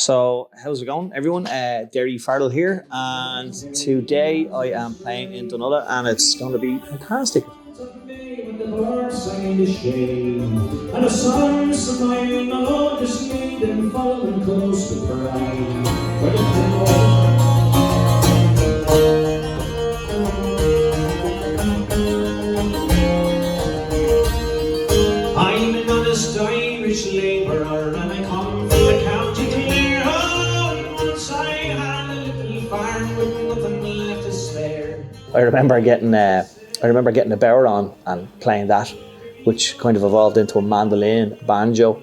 So, how's it going, everyone? Daoirí Farrell here, and today I am playing in Dunulla, and it's going to be fantastic. And the sun sublime, my Lord just made them following close to pride. I'm an honest Irish labourer, and I come from the county Clare. Oh, once I had a little farm with nothing left to spare. I remember getting a bower on and playing that, which kind of evolved into a mandolin, a banjo,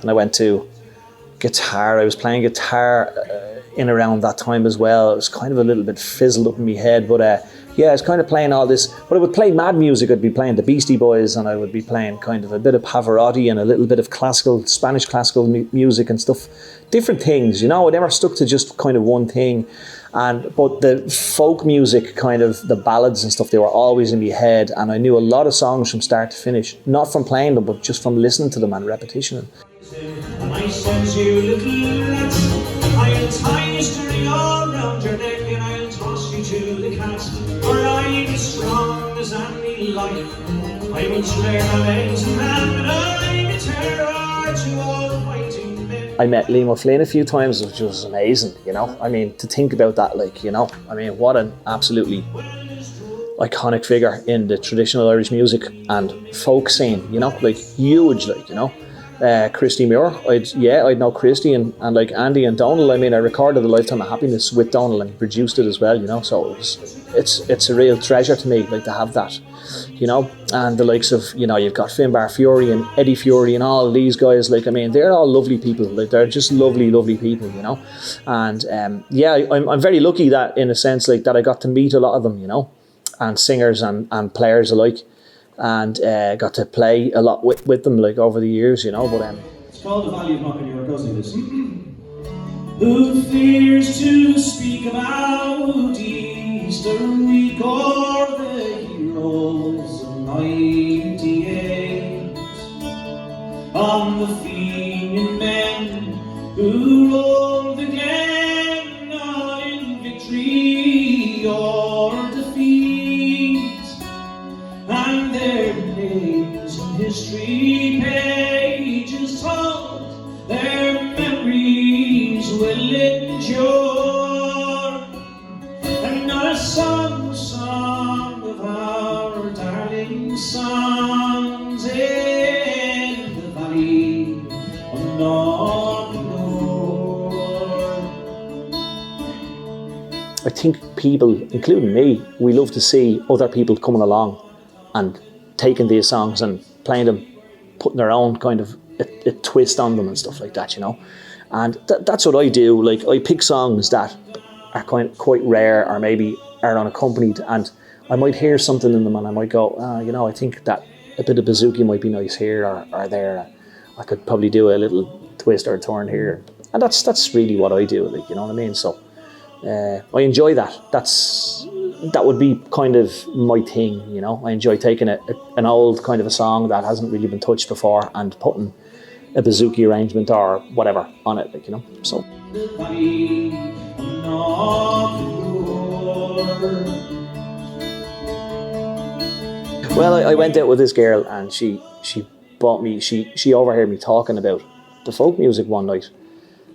and I went to guitar. I was playing guitar in around that time as well. It was kind of a little bit fizzled up in my head, but yeah, I was kind of playing all this. But I would play mad music. I'd be playing the Beastie Boys, and I would be playing kind of a bit of Pavarotti and a little bit of Spanish classical music and stuff. Different things, you know. I never stuck to just kind of one thing. But the folk music, kind of the ballads and stuff, they were always in my head, and I knew a lot of songs from start to finish, not from playing them, but just from listening to them and repetition. And I says, you little rats, I'll tie your string all round your neck, and I'll toss you to the cat. For I'm as strong as any lion. I will spare my legs and hand, but I'm a terror to all fighting men. I met Liam O'Flynn a few times, which was amazing, you know. I mean, to think about that, like, you know, I mean, what an absolutely iconic figure in the traditional Irish music and folk scene, you know, like huge, like, you know. Christy Muir, I'd know Christy and like Andy and Donald. I mean, I recorded A Lifetime of Happiness with Donald and he produced it as well, you know, so it's a real treasure to me, like, to have that, you know. And the likes of, you know, you've got Finbar Fury and Eddie Fury and all these guys, like, I mean, they're all lovely people, like, they're just lovely people, you know. And yeah, I'm very lucky that, in a sense, like, that I got to meet a lot of them, you know, and singers and players alike. And got to play a lot with them, like, over the years, you know. But it's called The Value of Knocking Your Cousin. This. Who fears to speak about Easter week or the heroes of '98? On the Fenian men who rolled the Glen in victory or defeat, and their names in history pages told, their memories will endure. And not a song of our darling sons in the valley of Knocknore. I think people, including me, we love to see other people coming along and taking these songs and playing them, putting their own kind of a twist on them and stuff like that, you know. And that's what I do. Like, I pick songs that are quite rare or maybe are unaccompanied, and I might hear something in them and I might go, you know, I think that a bit of bouzouki might be nice here or there. I could probably do a little twist or a turn here. And that's really what I do, like, you know what I mean? So I enjoy that. That would be kind of my thing, you know. I enjoy taking an old kind of a song that hasn't really been touched before and putting a bouzouki arrangement or whatever on it, like, you know. So. Well, I went out with this girl and she bought me. She overheard me talking about the folk music one night.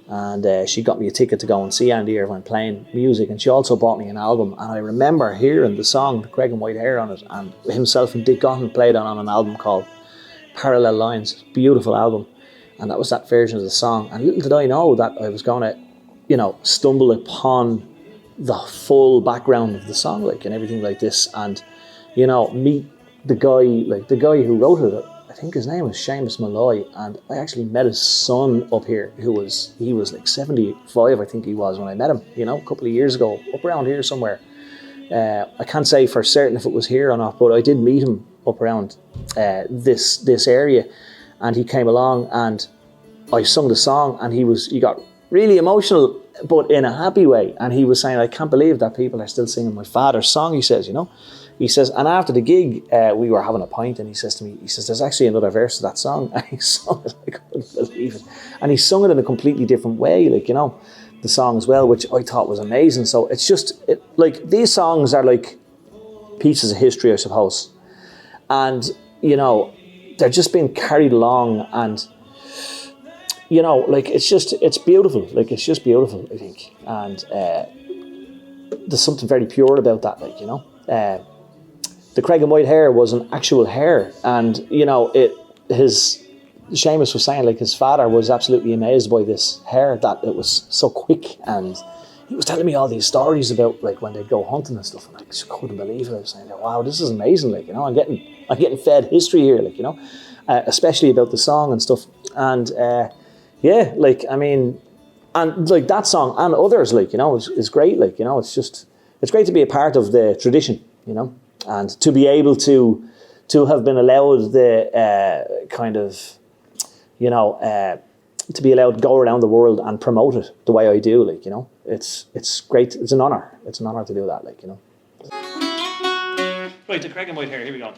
And she got me a ticket to go and see Andy Irvine playing music, and she also bought me an album. And I remember hearing the song, the Creggan White Hare, on it, and himself and Dick Gaughan played on an album called Parallel Lines. Beautiful album, and that was that version of the song. And little did I know that I was going to, you know, stumble upon the full background of the song, like, and everything like this, and, you know, meet the guy who wrote it. I think his name was Seamus Malloy, and I actually met his son up here, he was like 75, I think he was, when I met him, you know, a couple of years ago, up around here somewhere. I can't say for certain if it was here or not, but I did meet him up around this area, and he came along and I sung the song, and he got really emotional, but in a happy way, and he was saying, I can't believe that people are still singing my father's song, he says, you know. He says, and after the gig, we were having a pint, and he says to me, there's actually another verse to that song. And he sung it, I couldn't believe it. and he sung it in a completely different way, like, you know, the song as well, which I thought was amazing. So it's just, like, these songs are like pieces of history, I suppose. And, you know, they're just being carried along, and, you know, like, it's beautiful. Like, it's just beautiful, I think. And there's something very pure about that, like, you know. The Creggan White Hare was an actual hare, and, you know, Seamus was saying, like, his father was absolutely amazed by this hare, that it was so quick, and he was telling me all these stories about, like, when they'd go hunting and stuff, and I just couldn't believe it. I was saying, wow, this is amazing, like, you know, I'm getting fed history here, like, you know, especially about the song and stuff. And yeah, like, I mean, and like that song and others, like, you know, is great, like, you know, it's great to be a part of the tradition, you know, and to be able to have been allowed the kind of, you know, to be allowed to go around the world and promote it the way I do, like, you know, it's great. It's an honour. It's an honour to do that, like, you know. Right, the Creggan White Hare, here we go.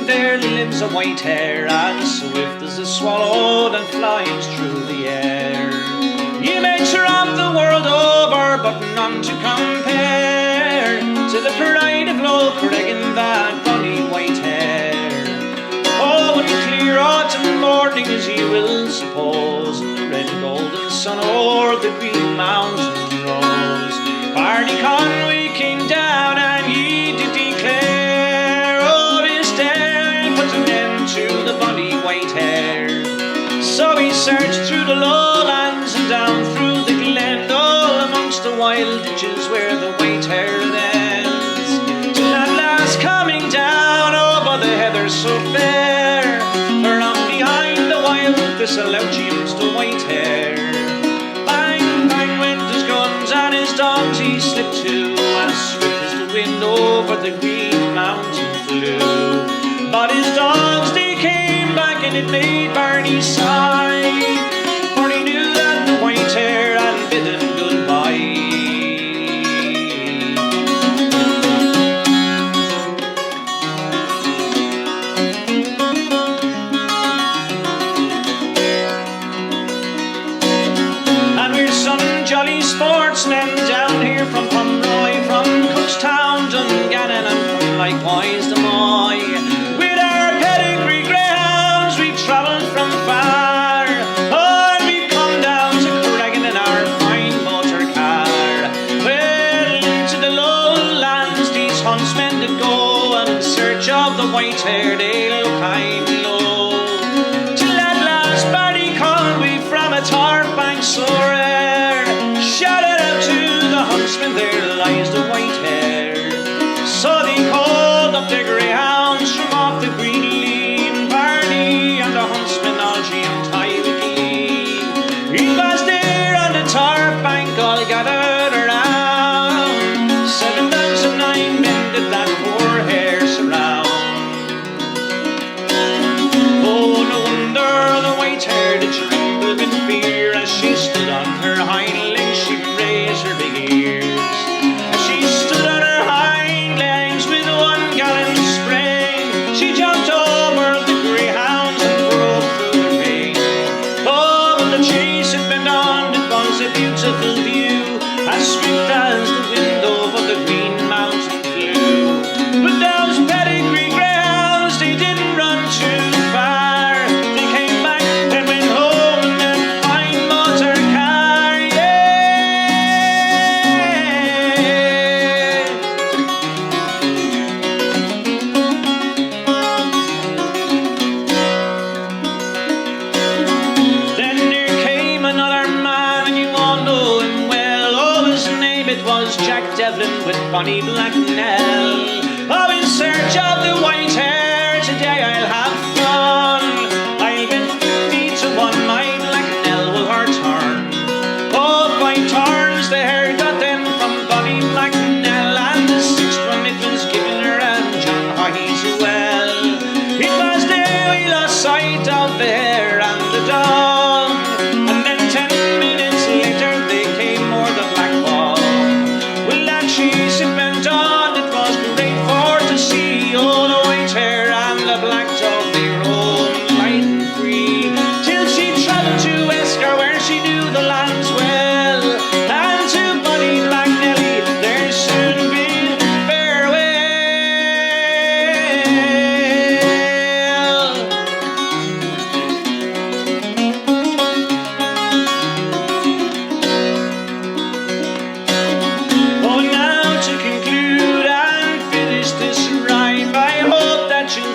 There lives a white hare, as swift as a swallow that flies through the air. He makes roam the world over, but none to compare to the pride of Low Creggan, that bonny white hare. Oh, one clear autumn morning, as you will suppose, and the red and golden sun o'er the green mountain rose, Barney Conway came down, and he did declare to the bonny white hare. So he searched through the lowlands and down through the glen, all amongst the wild ditches where the white hare ends, till at last coming down over the heather so fair, from behind the wild thistle out jumps the white hare. Bang, bang went his guns, and his dogs he slipped to, as swift as the wind over the green mountain flew. But his dogs, they came back, and it made Barney sigh, for he knew that the white hare had bid him goodbye. And we're some jolly sportsmen down here from Pomeroy, from Cookstown, Dungannon, and from likewise the Moy. Travelled from far, oh, and we've come down to Creggan in our fine motor car. Well, into the lowlands these huntsmen did go, and in search of the white hare they look high and low, till at last Barney Conway from a tarp bank so rare shouted out to the huntsmen, there lies the white hare. So they called up their greyhounds from off the green the huntsmen all jammed high with glee. He was there on the tarp bank, all gathered around. 7 dogs and 9 men did that poor hare surround. Oh, no wonder the white hare did tremble with fear, as she stood on her hind legs, she raised her big ears. As she stood on her hind legs with one gallant spring, she jumped over the greyhounds a beautiful view, as swift as the wind over the green mountain flew. But those pedigree greyhounds, they didn't run too far. They came back and went home in that fine motor car, Then there came another man, and you all know him well. Oh, his name it was Jack Devlin with bonny black Nell. Oh, in search of the white hare, today I'll have fun. I'll bet 50 to 1 my black Nell will her turn. Oh, by turns the hare got them from bonny black Nell.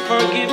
forgive